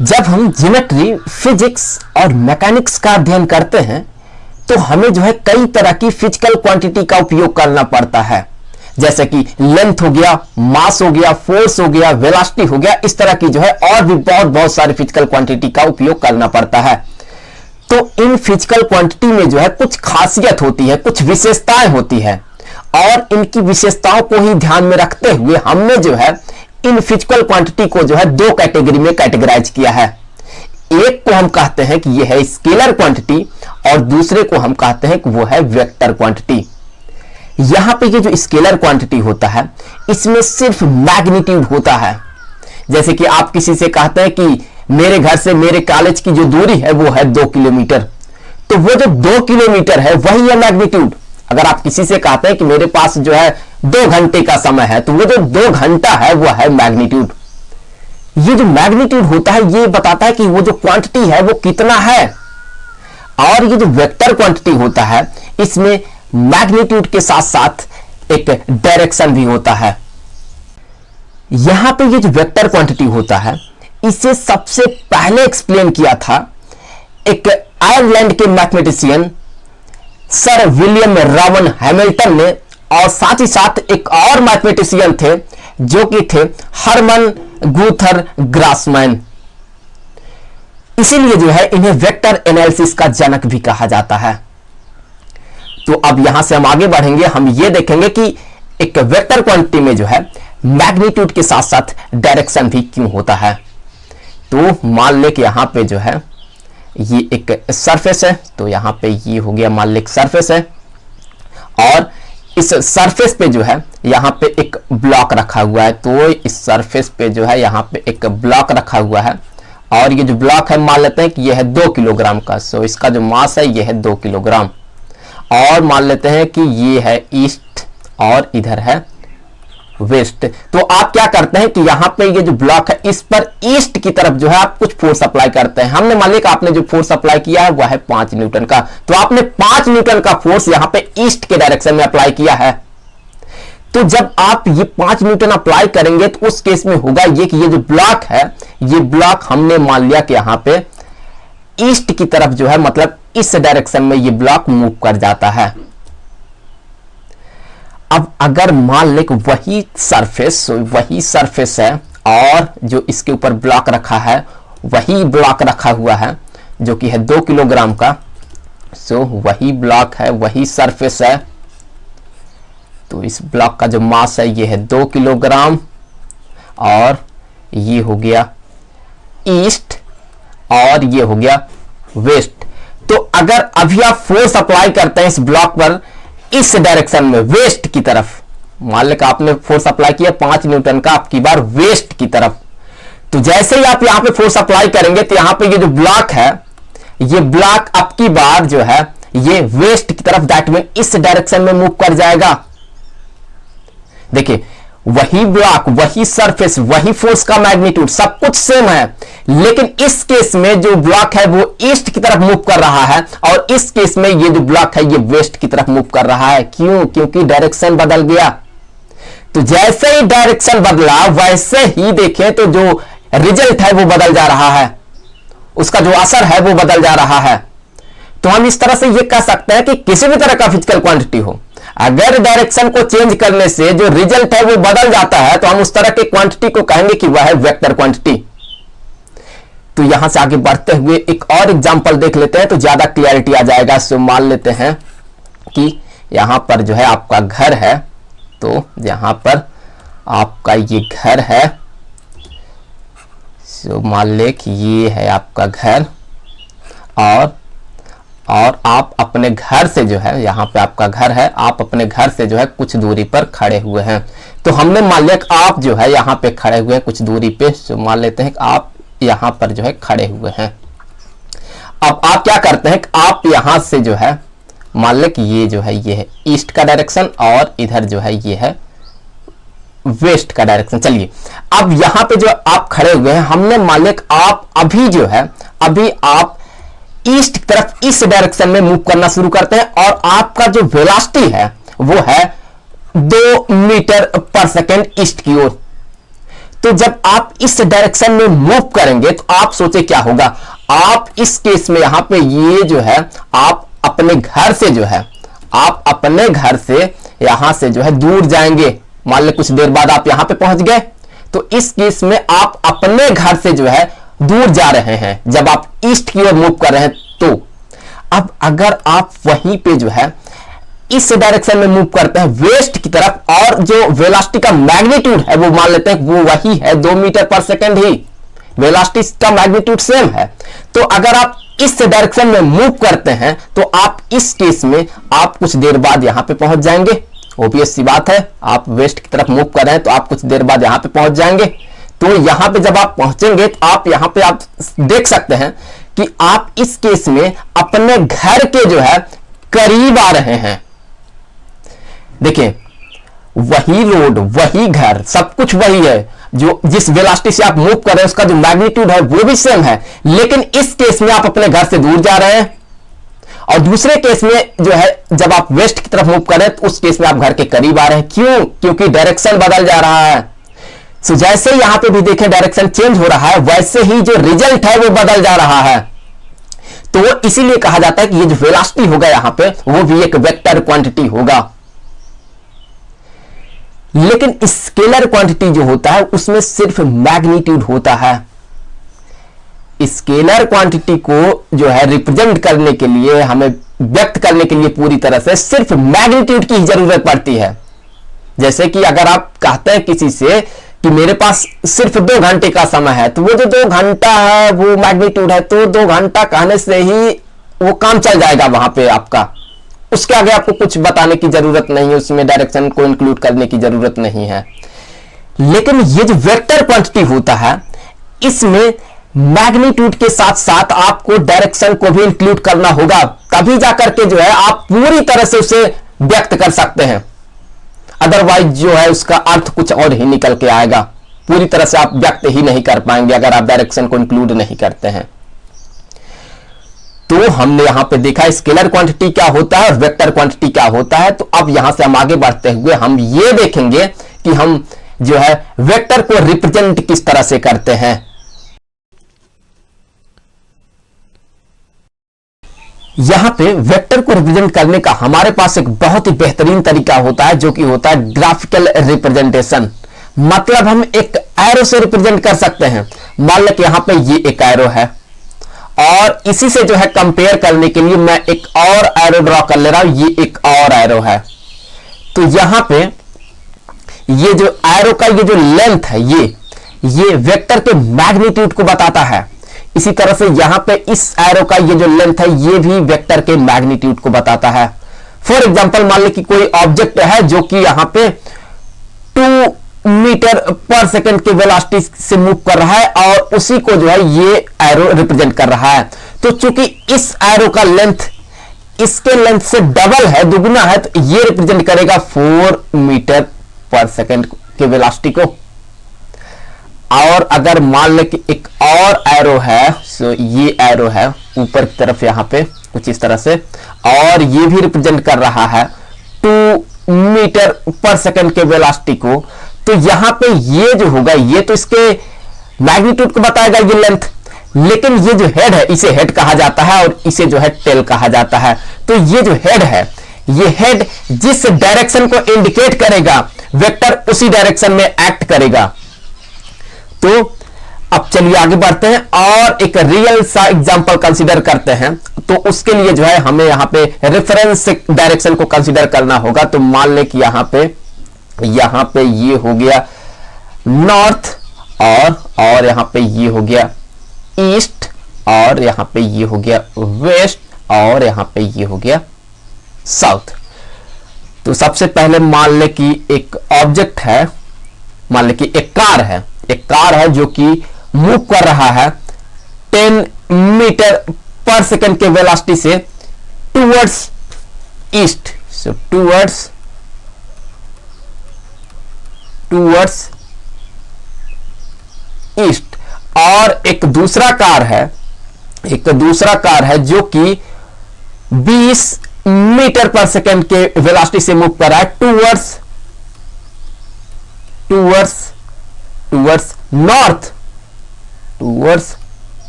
जब हम geometry, physics और मैकेनिक्स का अध्ययन करते हैं तो हमें जो है कई तरह की फिजिकल क्वांटिटी का उपयोग करना पड़ता है, जैसे कि लेंथ हो गया, मास हो गया, फोर्स हो गया, वेलोसिटी हो गया। इस तरह की जो है और भी बहुत सारी फिजिकल क्वांटिटी का उपयोग करना पड़ता है। तो इन फिजिकल क्वांटिटी में जो है कुछ खासियत होती है, कुछ विशेषताएं होती है, और इनकी विशेषताओं को ही ध्यान में रखते हुए हमने जो है इन फिजिकल क्वांटिटी को जो है दो कैटेगरी में कैटेगराइज किया है। एक को हम कहते हैं कि यह है स्केलर क्वांटिटी और दूसरे को हम कहते हैं कि वो है वेक्टर क्वांटिटी। यहां पे ये जो स्केलर क्वांटिटी होता है इसमें सिर्फ मैग्नीट्यूड होता है। जैसे कि आप किसी से कहते हैं कि मेरे घर से मेरे कॉलेज की जो दूरी है वो है 2 किलोमीटर, तो वो जो 2 किलोमीटर है वही है मैग्नीट्यूड। अगर आप किसी से कहते हैं कि मेरे पास जो है 2 घंटे का समय है, तो वो जो 2 घंटा है वो है मैग्नीट्यूड। ये जो मैग्नीट्यूड होता है ये बताता है कि वो जो क्वांटिटी है वो कितना है। और ये जो वेक्टर क्वांटिटी होता है इसमें मैग्नीट्यूड के साथ साथ एक डायरेक्शन भी होता है। यहां पे ये जो वेक्टर क्वांटिटी होता है इसे सबसे पहले एक्सप्लेन किया था एक आयरलैंड के mathematician sir William Ravan Hamilton ने, और साथ ही साथ एक और मैथमेटिशियन थे जो कि थे हरमन गुथर ग्रासमैन। इसीलिए जो है इन्हें वेक्टर एनालिसिस का जनक भी कहा जाता है। तो अब यहां से हम आगे बढ़ेंगे, हम ये देखेंगे कि एक वेक्टर क्वांटिटी में जो है मैग्नीट्यूड के साथ साथ डायरेक्शन भी क्यों होता है। तो मान ले कि यहां पे जो है ये एक सरफेस है, तो यहां पे ये हो गया मान ले एक सरफेस है, और इस सरफेस पे जो है यहां पे एक ब्लॉक रखा हुआ है। तो इस सरफेस पे जो है यहां पे एक ब्लॉक रखा हुआ है, और ये जो ब्लॉक है मान लेते हैं कि ये है 2 किलोग्राम का। सो इसका जो मास है ये है 2 किलोग्राम, और मान लेते हैं कि ये है ईस्ट और इधर है वेस्ट। तो आप क्या करते हैं कि यहां पे ये जो ब्लॉक है इस पर ईस्ट की तरफ जो है आप कुछ फोर्स अप्लाई करते हैं। हमने मान लिया आपने जो फोर्स अप्लाई किया है वह है 5 न्यूटन का, तो आपने 5 न्यूटन का फोर्स यहां पे ईस्ट के डायरेक्शन में अप्लाई किया है। तो जब आप ये 5 न्यूटन अप्लाई करेंगे तो उस केस में होगा ये कि ये जो ब्लॉक है, ये ब्लॉक हमने मान लिया कि यहां पे ईस्ट की तरफ जो है मतलब इस डायरेक्शन में ये ब्लॉक मूव कर जाता है। अब अगर मान ले कि वही सरफेस है और जो इसके ऊपर ब्लॉक रखा है वही ब्लॉक रखा हुआ है जो कि है 2 किलोग्राम का। सो वही ब्लॉक है, वही सरफेस है, तो इस ब्लॉक का जो मास है ये है 2 किलोग्राम, और ये हो गया ईस्ट और ये हो गया वेस्ट। तो अगर अभी आप फोर्स अप्लाई करते हैं इस ब्लॉक पर इस डायरेक्शन में वेस्ट की तरफ, मान लें कि आपने फोर्स अप्लाई किया 5 न्यूटन का आपकी बार वेस्ट की तरफ, तो जैसे ही आप यहां पे फोर्स अप्लाई करेंगे तो यहां पे ये जो ब्लॉक है ये ब्लॉक आपकी बार जो है ये वेस्ट की तरफ दैट मीन इस डायरेक्शन में मूव कर जाएगा। देखिए वही ब्लॉक, वही सरफेस, वही फोर्स का मैग्नीट्यूड सब कुछ सेम है, लेकिन इस केस में जो ब्लॉक है वो ईस्ट की तरफ मूव कर रहा है और इस केस में ये जो ब्लॉक है ये वेस्ट की तरफ मूव कर रहा है। क्यों? क्योंकि डायरेक्शन बदल गया। तो जैसे ही डायरेक्शन बदला वैसे ही देखें तो जो रिजल्ट है वो बदल जा रहा है, उसका जो असर है वो बदल जा रहा है। तो हम इस तरह से ये कह सकते हैं कि किसी भी तरह का फिजिकल क्वांटिटी हो, अगर डायरेक्शन को चेंज करने से जो रिजल्ट है वो बदल जाता है तो हम उस तरह के क्वांटिटी को कहेंगे कि वह है वेक्टर क्वांटिटी। तो यहां से आगे बढ़ते हुए एक और एग्जांपल देख लेते हैं तो ज्यादा क्लियरिटी आ जाएगा। सो मान लेते हैं कि यहां पर जो है आपका घर है, तो यहां पर आपका ये घर है। सो मान ले कि ये है आपका घर, और आप अपने घर से जो है यहां पे आपका घर है, आप अपने घर से जो है कुछ दूरी पर खड़े हुए हैं। तो हमने मान लिया कि आप जो है यहां पे खड़े हुए हैं कुछ दूरी पे। तो मान लेते हैं कि आप यहां पर जो है खड़े हुए हैं। अब आप क्या करते हैं कि आप यहां से जो है मान लें कि ये जो है ये है ईस्ट का डायरेक्शन और इधर जो है ये है वेस्ट का डायरेक्शन। चलिए अब यहां पे जो आप खड़े हुए हैं हमने मान लिया कि आप अभी जो है अभी आप ईस्ट की तरफ इस डायरेक्शन में मूव करना शुरू करते हैं और आपका जो वेलोसिटी है वो है 2 मीटर पर सेकेंड ईस्ट की ओर। तो जब आप इस डायरेक्शन में मूव करेंगे तो आप सोचे क्या होगा, आप इस केस में यहां पे ये जो है आप अपने घर से जो है आप अपने घर से यहां से जो है दूर जाएंगे। मान लो कुछ देर बाद आप यहां पे पहुंच गए, तो इस केस में आप अपने घर से जो है दूर जा रहे हैं जब आप ईस्ट की ओर मूव कर रहे हैं। तो अब अगर आप वहीं पे जो है इस डायरेक्शन में मूव करते हैं वेस्ट की तरफ, और जो वेलोसिटी का मैग्नीट्यूड है वो मान लेते हैं वो वही है 2 मीटर पर सेकेंड ही, वेलोसिटी का मैग्नीट्यूड सेम है। तो अगर आप इस डायरेक्शन में मूव करते हैं तो आप इस केस में आप कुछ देर बाद यहां पे पहुंच जाएंगे। ऑब्वियस सी बात है, आप वेस्ट की तरफ मूव कर रहे हैं तो आप कुछ देर बाद यहां पे पहुंच जाएंगे। तो यहां पे जब आप पहुंचेंगे तो आप यहां पे आप देख सकते हैं कि आप इस केस में अपने घर के जो है करीब आ रहे हैं। देखिए, वही रोड, वही घर, सब कुछ वही है, जो जिस वेलोसिटी से आप मूव कर रहे हैं उसका जो मैग्नीट्यूड है वो भी सेम है, लेकिन इस केस में आप अपने घर से दूर जा रहे हैं। और दूसरे केस में जो है जब आप वेस्ट की तरफ मूव कर रहे हैं तो उस केस में आप घर के करीब आ रहे हैं। क्यों? क्योंकि डायरेक्शन बदल जा रहा है। सो जैसे यहां पे भी देखें डायरेक्शन चेंज हो रहा है, वैसे ही जो रिजल्ट है वो बदल जा रहा है। तो इसीलिए कहा जाता है कि ये जो वेलोसिटी होगा यहां पे वो भी एक वेक्टर क्वांटिटी होगा। लेकिन स्केलर क्वांटिटी जो होता है उसमें सिर्फ मैग्नीट्यूड होता है। स्केलर क्वांटिटी को जो है रिप्रेजेंट करने के लिए, हमें व्यक्त करने के लिए पूरी तरह से सिर्फ मैग्नीट्यूड की जरूरत पड़ती है। जैसे कि अगर आप कहते हैं किसी से कि मेरे पास सिर्फ 2 घंटे का समय है, तो वो जो 2 घंटा है वो मैग्नीट्यूड है, तो 2 घंटा कहने से ही वो काम चल जाएगा वहां पे आपका। उसके आगे आपको कुछ बताने की जरूरत नहीं है, उसमें डायरेक्शन को इंक्लूड करने की जरूरत नहीं है। लेकिन ये जो वेक्टर क्वांटिटी होता है इसमें मैग्नीट्यूड के साथ साथ आपको डायरेक्शन को भी इंक्लूड करना होगा, तभी जाकर के जो है आप पूरी तरह से उसे व्यक्त कर सकते हैं। अदरवाइज जो है उसका अर्थ कुछ और ही निकल के आएगा, पूरी तरह से आप व्यक्त ही नहीं कर पाएंगे अगर आप डायरेक्शन को इंक्लूड नहीं करते हैं। तो हमने यहां पे देखा स्केलर क्वांटिटी क्या होता है और वेक्टर क्वांटिटी क्या होता है। तो अब यहां से हम आगे बढ़ते हुए हम ये देखेंगे कि हम जो है वेक्टर को रिप्रेजेंट किस तरह से करते हैं। यहां पे वेक्टर को रिप्रेजेंट करने का हमारे पास एक बहुत ही बेहतरीन तरीका होता है, जो कि होता है ग्राफिकल रिप्रेजेंटेशन। मतलब हम एक एरो से रिप्रेजेंट कर सकते हैं। मान लो कि यहां पे ये एक एरो है और इसी से जो है कंपेयर करने के लिए मैं एक और एरो ड्रॉ कर ले रहा हूं, ये एक और एरो है। तो यहां पे ये जो एरो का ये जो लेंथ है ये वेक्टर के मैग्नीट्यूड को बताता है। इसी तरह से यहां पे इस एरो का ये जो लेंथ है ये भी वेक्टर के मैग्नीट्यूड को बताता है। फॉर एग्जांपल मान लो कि कोई ऑब्जेक्ट है जो कि यहां पे 2 मीटर पर सेकंड के वेलोसिटी से मूव कर रहा है और उसी को जो है ये एरो रिप्रेजेंट कर रहा है। तो चूंकि इस एरो का लेंथ इसके लेंथ से डबल है, दुगुना है, तो ये रिप्रेजेंट करेगा 4 मीटर पर सेकंड के वेलोसिटी को। और अगर मान ले कि एक और एरो है, सो ये एरो है ऊपर की तरफ यहां पे कुछ इस तरह से, और ये भी रिप्रेजेंट कर रहा है 2 मीटर पर सेकंड के वेलोसिटी को, तो यहां पे ये जो होगा ये तो इसके मैग्नीट्यूड को बताएगा ये लेंथ, लेकिन ये जो हेड है इसे हेड कहा जाता है और इसे जो है टेल कहा जाता है। तो ये जो हेड है, ये हेड जिस डायरेक्शन को इंडिकेट करेगा वेक्टर उसी डायरेक्शन में एक्ट करेगा। तो अब चलिए आगे बढ़ते हैं और एक रियल सा एग्जांपल कंसीडर करते हैं। तो उसके लिए जो है हमें यहां पे रेफरेंस डायरेक्शन को कंसीडर करना होगा। तो मान ले कि यहां पे ये हो गया नॉर्थ और यहां पे ये हो गया ईस्ट और यहां पे ये हो गया वेस्ट और यहां पे ये हो गया साउथ। तो सबसे पहले मान ले कि एक ऑब्जेक्ट है, मान ले कि एक कार है जो कि मूव कर रहा है 10 मीटर पर सेकंड के वेलोसिटी से टुवर्ड्स ईस्ट, सो टुवर्ड्स ईस्ट। और एक दूसरा कार है जो कि 20 मीटर पर सेकंड के वेलोसिटी से मूव कर रहा है towards towards north, towards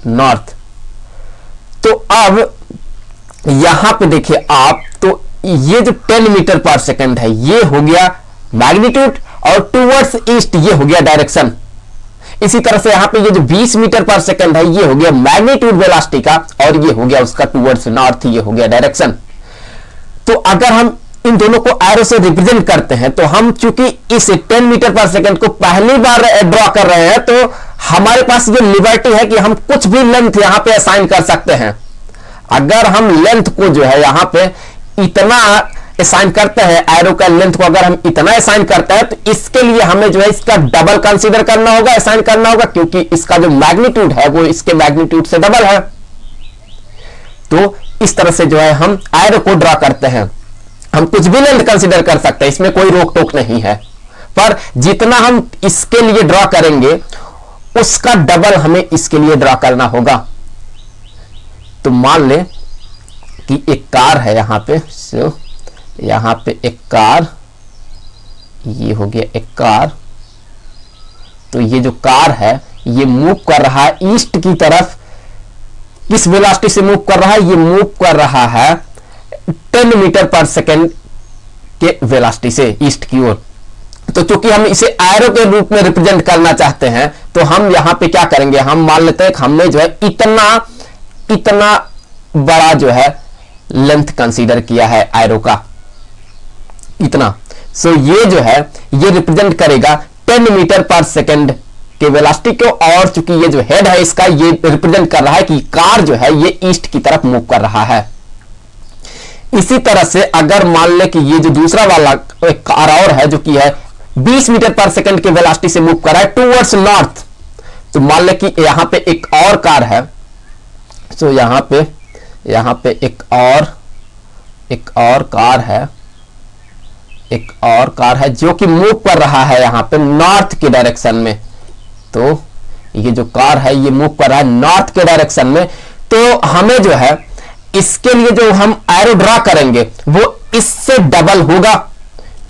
north. तो अब यहां पे देखिए आप, तो ये जो 10 मीटर पर सेकंड है ये हो गया मैग्नीट्यूड, और टूवर्ड्स ईस्ट ये हो गया डायरेक्शन। इसी तरह से यहां पे ये जो 20 मीटर पर सेकंड है ये हो गया मैग्नीट्यूड वेलोसिटी का, और ये हो गया उसका टूवर्ड्स नॉर्थ, ये हो गया डायरेक्शन। तो अगर हम इन दोनों को एरो से रिप्रेजेंट करते हैं, तो हम चूंकि इस 10 मीटर पर सेकंड को पहली बार ड्रॉ कर रहे हैं, तो हमारे पास ये लिबर्टी है कि हम कुछ भी लेंथ यहां पे असाइन कर सकते हैं। अगर हम लेंथ को जो है यहां पे इतना असाइन करते हैं, एरो का लेंथ को अगर हम इतना असाइन करते हैं, तो इसके लिए हमें जो है इसका डबल कंसीडर करना होगा, असाइन करना होगा, क्योंकि इसका जो मैग्नीट्यूड है वो इसके मैग्नीट्यूड से डबल है। तो इस तरह से जो है हम एरो को ड्रॉ करते हैं। हम कुछ भी लेंथ कंसीडर कर सकते हैं, इसमें कोई रोक टोक नहीं है, पर जितना हम इसके लिए ड्रॉ करेंगे उसका डबल हमें इसके लिए ड्रॉ करना होगा। तो मान ले कि एक कार है यहां पे, सो यहां पे एक कार, ये हो गया एक कार। तो ये जो कार है ये मूव कर रहा है ईस्ट की तरफ। किस वेलोसिटी से मूव कर रहा है? ये मूव कर रहा है 10 मीटर पर सेकेंड के वेलोसिटी से ईस्ट की ओर। तो चूंकि हम इसे एरो के रूप में रिप्रेजेंट करना चाहते हैं, तो हम यहां पे क्या करेंगे, हम मान लेते हैं कि हमने जो है इतना बड़ा जो है लेंथ कंसीडर किया है एरो का, इतना। सो ये जो है ये रिप्रेजेंट करेगा 10 मीटर पर सेकेंड के वेलोसिटी को, और चूंकि ये जो हेड है इसका ये रिप्रेजेंट कर रहा है कि कार जो है ये ईस्ट की तरफ मूव कर रहा है। इसी तरह से अगर मान ले कि ये जो दूसरा वाला एक कार और है जो कि है 20 मीटर पर सेकेंड के वेलोसिटी से मूव कर रहा है टूवर्ड्स नॉर्थ, तो मान ले कि यहां पे एक और कार है। सो यहां पे एक और कार है जो कि मूव कर रहा है यहां पे नॉर्थ के डायरेक्शन में। तो ये जो कार है ये मूव कर रहा है नॉर्थ के डायरेक्शन में। तो हमें जो है इसके लिए जो हम एरो ड्रॉ करेंगे वो इससे डबल होगा।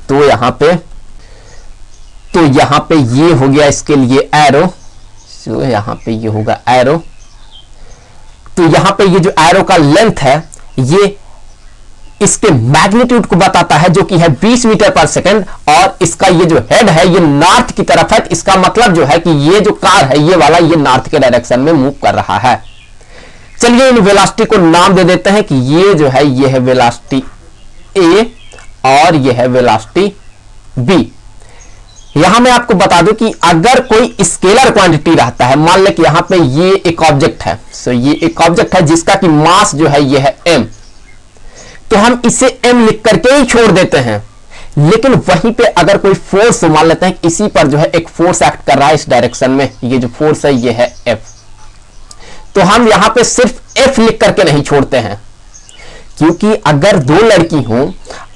तो यहां पे ये हो गया इसके लिए एरो। सो यहां पे ये होगा एरो। तो यहां पे ये जो एरो का लेंथ है ये इसके मैग्नीट्यूड को बताता है जो कि है 20 मीटर पर सेकेंड, और इसका ये जो हेड है ये नॉर्थ की तरफ है। इसका मतलब जो है कि ये जो कार है ये वाला ये नॉर्थ के डायरेक्शन में मूव कर रहा है। चलिए इन वेलोसिटी को नाम दे देते हैं कि ये जो है ये है वेलोसिटी ए और ये है वेलोसिटी बी। यहां मैं आपको बता दूं कि अगर कोई स्केलर क्वांटिटी रहता है, मान ले कि यहां पे ये एक ऑब्जेक्ट है। सो ये एक ऑब्जेक्ट है जिसका कि मास जो है ये है m, तो हम इसे m लिख करके ही छोड़ देते हैं। लेकिन वहीं पे अगर कोई फोर्स, मान लेते हैं इसी पर जो है एक फोर्स एक्ट कर रहा है इस डायरेक्शन में, ये जो फोर्स है ये है F, तो हम यहां पे सिर्फ F लिख करके नहीं छोड़ते हैं। क्योंकि अगर दो लड़की हों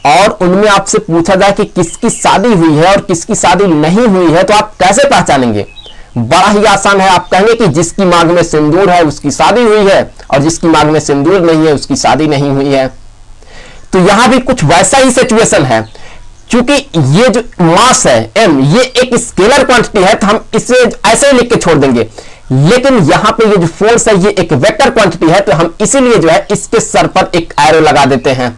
और उनमें आपसे पूछा जाए कि किसकी शादी हुई है और किसकी शादी नहीं हुई है, तो आप कैसे पहचानेंगे? बड़ा ही आसान है, आप कहेंगे कि जिसकी मांग में सिंदूर है उसकी शादी हुई है, और जिसकी मांग में सिंदूर नहीं है उसकी शादी नहीं हुई है। तो यहां भी कुछ वैसा ही सिचुएशन है। क्योंकि ये जो मास है m ये एक स्केलर क्वांटिटी है, तो हम इसे ऐसे ही लिख के छोड़ देंगे। लेकिन यहां पे ये जो फोर्स है ये एक वेक्टर क्वांटिटी है, तो हम इसीलिए जो है इसके सर पर एक एरो लगा देते हैं।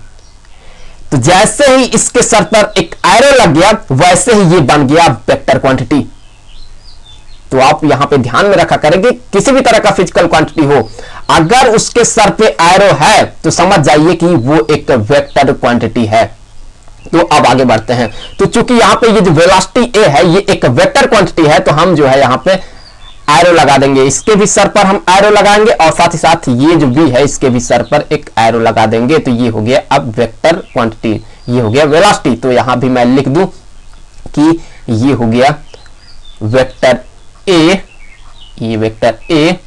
तो जैसे ही इसके सर पर एक एरो लग गया वैसे ही ये बन गया वेक्टर क्वांटिटी। तो आप यहां पे ध्यान में रखा करेंगे, किसी भी तरह का फिजिकल क्वांटिटी हो, अगर उसके सर पे एरो है तो समझ जाइए कि वो एक वेक्टर क्वांटिटी है। तो अब आगे बढ़ते हैं। तो चूंकि यहां पे ये जो वेलोसिटी ए है ये एक वेक्टर क्वांटिटी है, तो हम जो है यहां पे एरो लगा देंगे। इसके भी सर पर हम एरो लगाएंगे, और साथ ही साथ ये जो बी है इसके भी सर पर एक एरो लगा देंगे। तो ये हो गया अब वेक्टर क्वांटिटी, ये हो गया वेलोसिटी। तो यहां भी मैं लिख दूं कि ये हो गया वेक्टर ए, ये वेक्टर ए,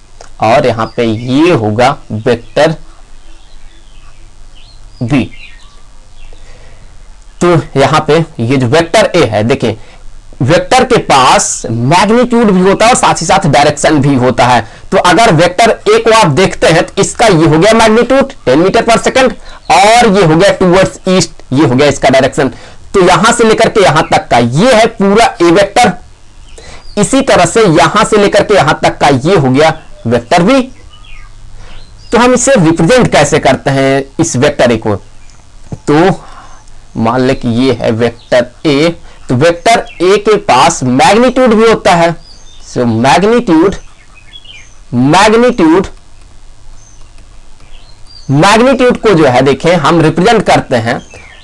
और यहां पे ये होगा वेक्टर बी। तो यहां पे ये जो वेक्टर ए है, देखिए वेक्टर के पास मैग्नीट्यूड भी होता है और साथ ही साथ डायरेक्शन भी होता है। तो अगर वेक्टर ए को आप देखते हैं तो इसका ये हो गया मैग्नीट्यूड 10 मीटर पर सेकंड, और ये हो गया टूवर्ड्स ईस्ट, ये हो गया इसका डायरेक्शन। तो यहां से लेकर के यहां तक का ये है पूरा ए वेक्टर। इसी तरह से यहां से लेकर के यहां तक का ये हो गया वेक्टर बी। तो हम इसे रिप्रेजेंट कैसे करते हैं इस वेक्टर ए को? तो मान ले कि ये है वेक्टर ए, तो वेक्टर ए के पास मैग्नीट्यूड भी होता है। सो मैग्नीट्यूड को जो है देखें हम रिप्रेजेंट करते हैं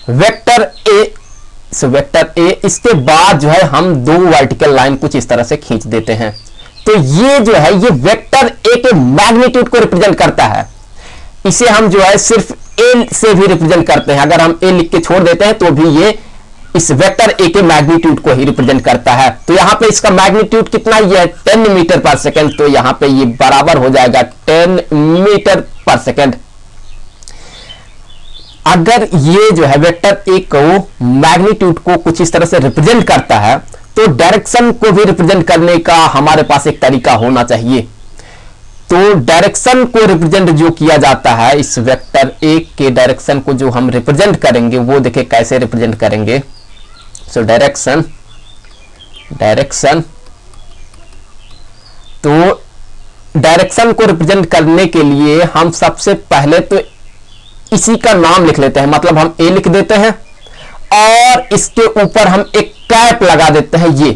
vector A. So vector A, इसके बाद जो है हम दो वर्टिकल लाइन कुछ इस तरह से खींच देते हैं। तो ये जो है ये वेक्टर ए के मैग्नीट्यूड को रिप्रेजेंट करता है। इसे हम जो है सिर्फ ए से भी रिप्रेजेंट करते हैं। अगर हम ए लिख के छोड़ देते हैं तो भी ये इस वेक्टर ए के मैग्नीट्यूड को ही रिप्रेजेंट करता है। तो यहां पे इसका मैग्नीट्यूड कितना ये है 10 मीटर पर सेकेंड। तो यहां पे ये बराबर हो जाएगा 10 मीटर पर सेकेंड। अगर ये जो है वेक्टर ए को मैग्नीट्यूड को कुछ इस तरह से रिप्रेजेंट करता है तो डायरेक्शन को भी रिप्रेजेंट करने का हमारे पास एक तरीका होना चाहिए। तो डायरेक्शन को रिप्रेजेंट जो किया जाता है, इस वेक्टर ए के डायरेक्शन को जो हम रिप्रेजेंट करेंगे वो देखिए कैसे रिप्रेजेंट करेंगे। सो डायरेक्शन तो डायरेक्शन को रिप्रेजेंट करने के लिए हम सबसे पहले तो इसी का नाम लिख लेते हैं, मतलब हम ए लिख देते हैं और इसके ऊपर हम एक कैप लगा देते हैं ये।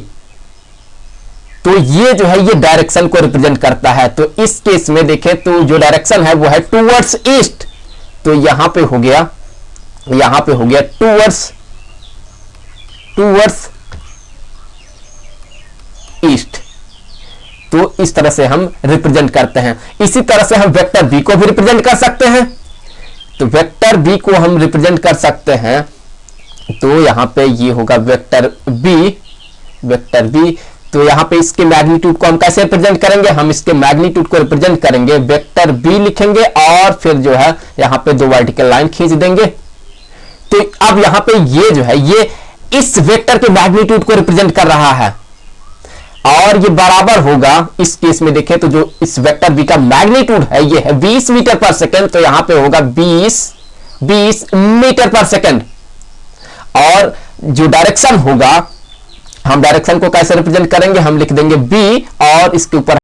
तो ये जो है ये डायरेक्शन को रिप्रेजेंट करता है। तो इस केस में देखें तो जो डायरेक्शन है वो है टूवर्ड्स ईस्ट। तो यहां पे हो गया टूवर्ड्स ईस्ट। तो इस तरह से हम रिप्रेजेंट करते हैं। इसी तरह से हम वेक्टर बी को भी रिप्रेजेंट कर सकते हैं। तो वेक्टर बी को हम रिप्रेजेंट कर सकते हैं, तो यहां पे ये होगा वेक्टर बी। तो यहां पे इसके मैग्नीट्यूड को हम कैसे रिप्रेजेंट करेंगे? हम इसके मैग्नीट्यूड को रिप्रेजेंट करेंगे वेक्टर बी लिखेंगे और फिर जो है यहां पे दो वर्टिकल लाइन खींच देंगे। तो अब यहां पे ये जो है ये इस वेक्टर के मैग्नीट्यूड को रिप्रेजेंट कर रहा है और ये बराबर होगा, इस केस में देखें तो जो इस वेक्टर बी का मैग्नीट्यूड है ये है 20 मीटर पर सेकेंड। तो यहां पे होगा 20 मीटर पर सेकेंड। और जो डायरेक्शन होगा, हम डायरेक्शन को कैसे रिप्रेजेंट करेंगे? हम लिख देंगे बी और इसके ऊपर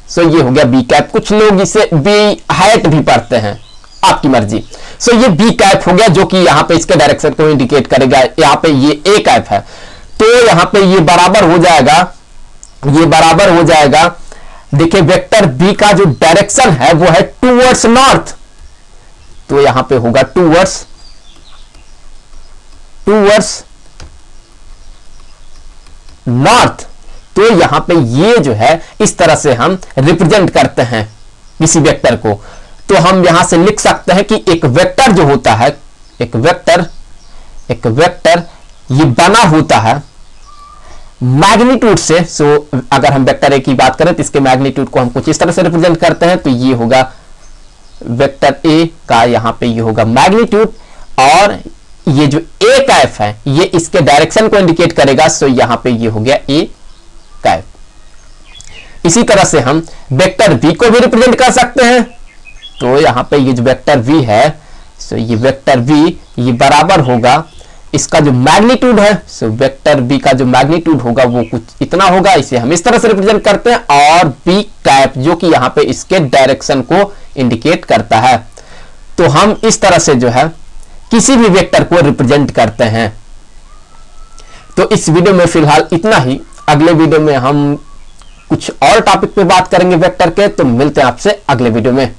सो ये हो गया बी कैप। कुछ लोग इसे बी हाइट भी पढ़ते हैं, आपकी मर्जी। सो ये बी कैप हो गया जो कि यहां पे इसके डायरेक्शन को इंडिकेट करेगा। यहां पे ये ए कैप है तो यहां पे ये बराबर हो जाएगा देखिए वेक्टर बी का जो डायरेक्शन है वो है टूवर्ड्स नॉर्थ। तो यहां पे होगा टूवर्ड्स नॉर्थ। तो यहां पे ये जो है इस तरह से हम रिप्रेजेंट करते हैं किसी वेक्टर को। तो हम यहां से लिख सकते हैं कि एक वेक्टर जो होता है, एक वेक्टर ये बना होता है मैग्नीट्यूड से। सो अगर हम वेक्टर ए की बात करें तो इसके मैग्नीट्यूड को हम कुछ इस तरह से रिप्रेजेंट करते हैं। तो ये होगा वेक्टर ए का, यहां पे ये होगा मैग्नीट्यूड और ये जो ए कैप है ये इसके डायरेक्शन को इंडिकेट करेगा। सो यहां पे ये हो गया ए कैप। इसी तरह से हम वेक्टर बी को भी रिप्रेजेंट कर सकते हैं। तो यहां पे ये जो वेक्टर बी है, सो ये वेक्टर बी ये बराबर होगा इसका जो मैग्नीट्यूड है। सो वेक्टर बी का जो मैग्नीट्यूड होगा वो कुछ इतना होगा। इसे हम इस तरह से रिप्रेजेंट करते हैं और बी कैप जो कि यहां पे इसके डायरेक्शन को इंडिकेट करता है। तो हम इस तरह से जो है किसी भी वेक्टर को रिप्रेजेंट करते हैं। तो इस वीडियो में फिलहाल इतना ही। अगले वीडियो में हम कुछ और टॉपिक पे बात करेंगे वेक्टर के। तो मिलते हैं आपसे अगले वीडियो में।